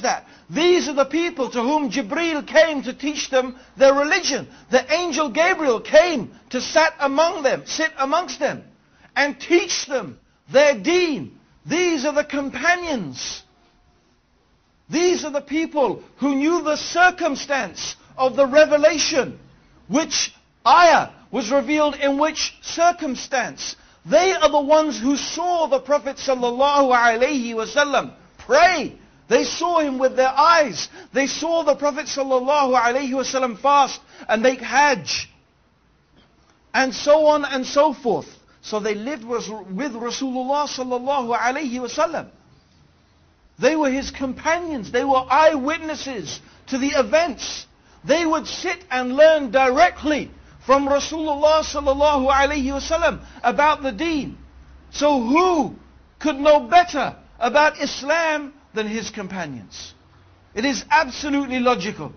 that. These are the people to whom Jibreel came to teach them their religion. The angel Gabriel came to sit amongst them and teach them their deen. These are the companions. These are the people who knew the circumstance of the revelation. Which ayah was revealed in which circumstance. They are the ones who saw the Prophet ﷺ pray. They saw him with their eyes. They saw the Prophet ﷺ fast and make hajj. And so on and so forth. So they lived with Rasulullah ﷺ. They were his companions. They were eyewitnesses to the events. They would sit and learn directly from Rasulullah ﷺ about the deen. So who could know better about Islam than his companions? It is absolutely logical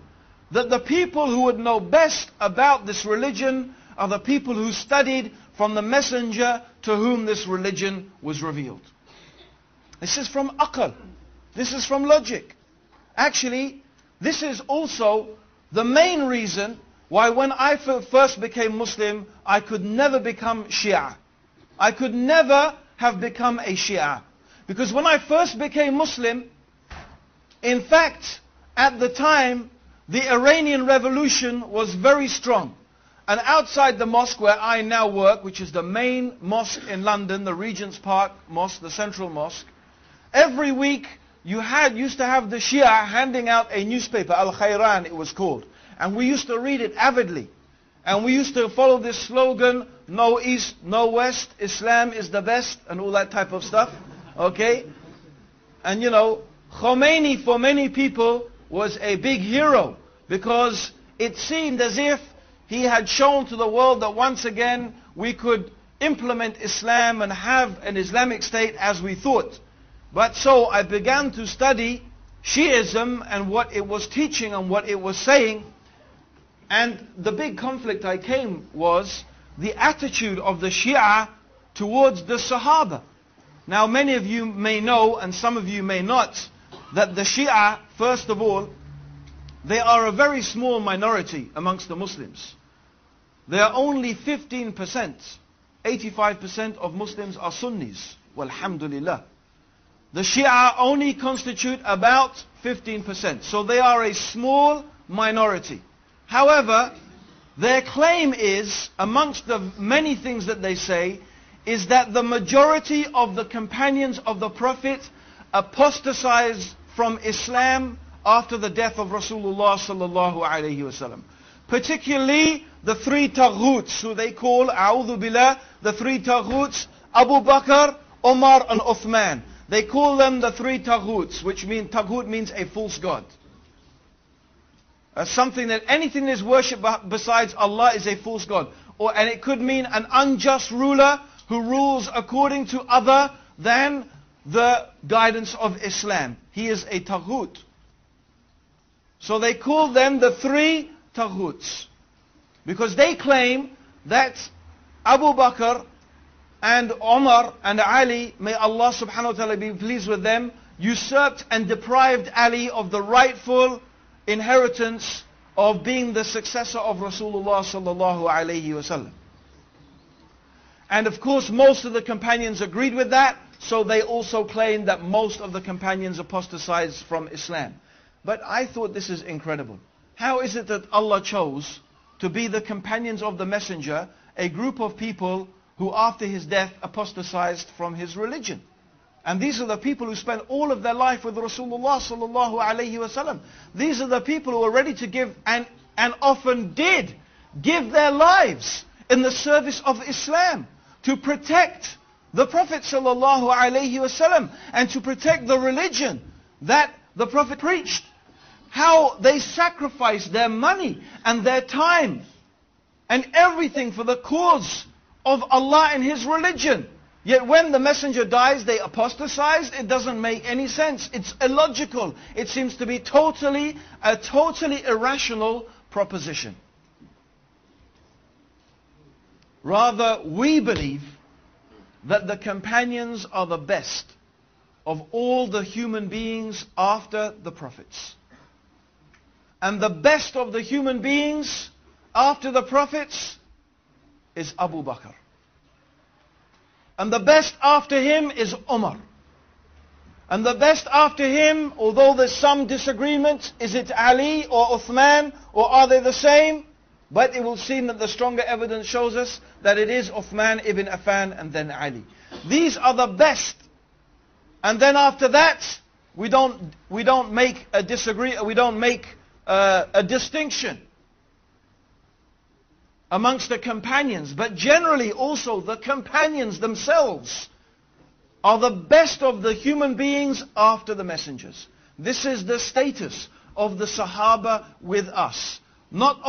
that the people who would know best about this religion are the people who studied from the messenger to whom this religion was revealed. This is from aql. This is from logic. Actually, this is also the main reason why when I first became Muslim, I could never become Shia. I could never have become a Shia. Because when I first became Muslim, in fact, at the time, the Iranian Revolution was very strong. And outside the mosque where I now work, which is the main mosque in London, the Regent's Park Mosque, the Central Mosque, every week you used to have the Shia handing out a newspaper, Al-Khayran it was called. And we used to read it avidly. And we used to follow this slogan, no East, no West, Islam is the best, and all that type of stuff. Okay? And you know, Khomeini for many people was a big hero, because it seemed as if he had shown to the world that once again we could implement Islam and have an Islamic state as we thought. But so I began to study Shiism and what it was teaching and what it was saying. And the big conflict I came was the attitude of the Shia towards the Sahaba. Now many of you may know, and some of you may not, that the Shia, first of all, they are a very small minority amongst the Muslims. They are only 15%. 85% of Muslims are Sunnis. Walhamdulillah. The Shia only constitute about 15%. So they are a small minority. However, their claim is, amongst the many things that they say, is that the majority of the companions of the Prophet apostatized from Islam after the death of Rasulullah sallallahu alayhi wasallam. Particularly the three taghuts, who they call, a'udhu billah, the three taghuts, Abu Bakr, Umar and Uthman. They call them the three taghuts, which means, taghut means a false god. Something that anything that is worshipped besides Allah is a false god. And it could mean an unjust ruler who rules according to other than the guidance of Islam. He is a taghut. So they call them the three taghuts. Because they claim that Abu Bakr and Umar and Ali, may Allah subhanahu wa ta'ala be pleased with them, usurped and deprived Ali of the rightful inheritance of being the successor of Rasulullah sallallahu alayhi wasallam. And of course most of the companions agreed with that, so they also claim that most of the companions apostatized from Islam. But I thought this is incredible. How is it that Allah chose to be the companions of the messenger, a group of people who after his death apostatized from his religion? And these are the people who spent all of their life with Rasulullah sallallahu alayhi wasallam. These are the people who are ready to give and often did give their lives in the service of Islam to protect the Prophet sallallahu alayhi wasallam and to protect the religion that the Prophet preached. How they sacrificed their money and their time and everything for the cause of Allah and His religion. Yet when the messenger dies, they apostatized. It doesn't make any sense. It's illogical. It seems to be a totally irrational proposition. Rather, we believe that the companions are the best of all the human beings after the prophets. And the best of the human beings after the prophets is Abu Bakr. And the best after him is Umar. And the best after him, although there's some disagreement, is it Ali or Uthman, or are they the same? But it will seem that the stronger evidence shows us that it is Uthman ibn Affan and then Ali. These are the best. And then after that, we don't make a distinction amongst the companions, but generally also the companions themselves are the best of the human beings after the messengers. This is the status of the Sahaba with us. Not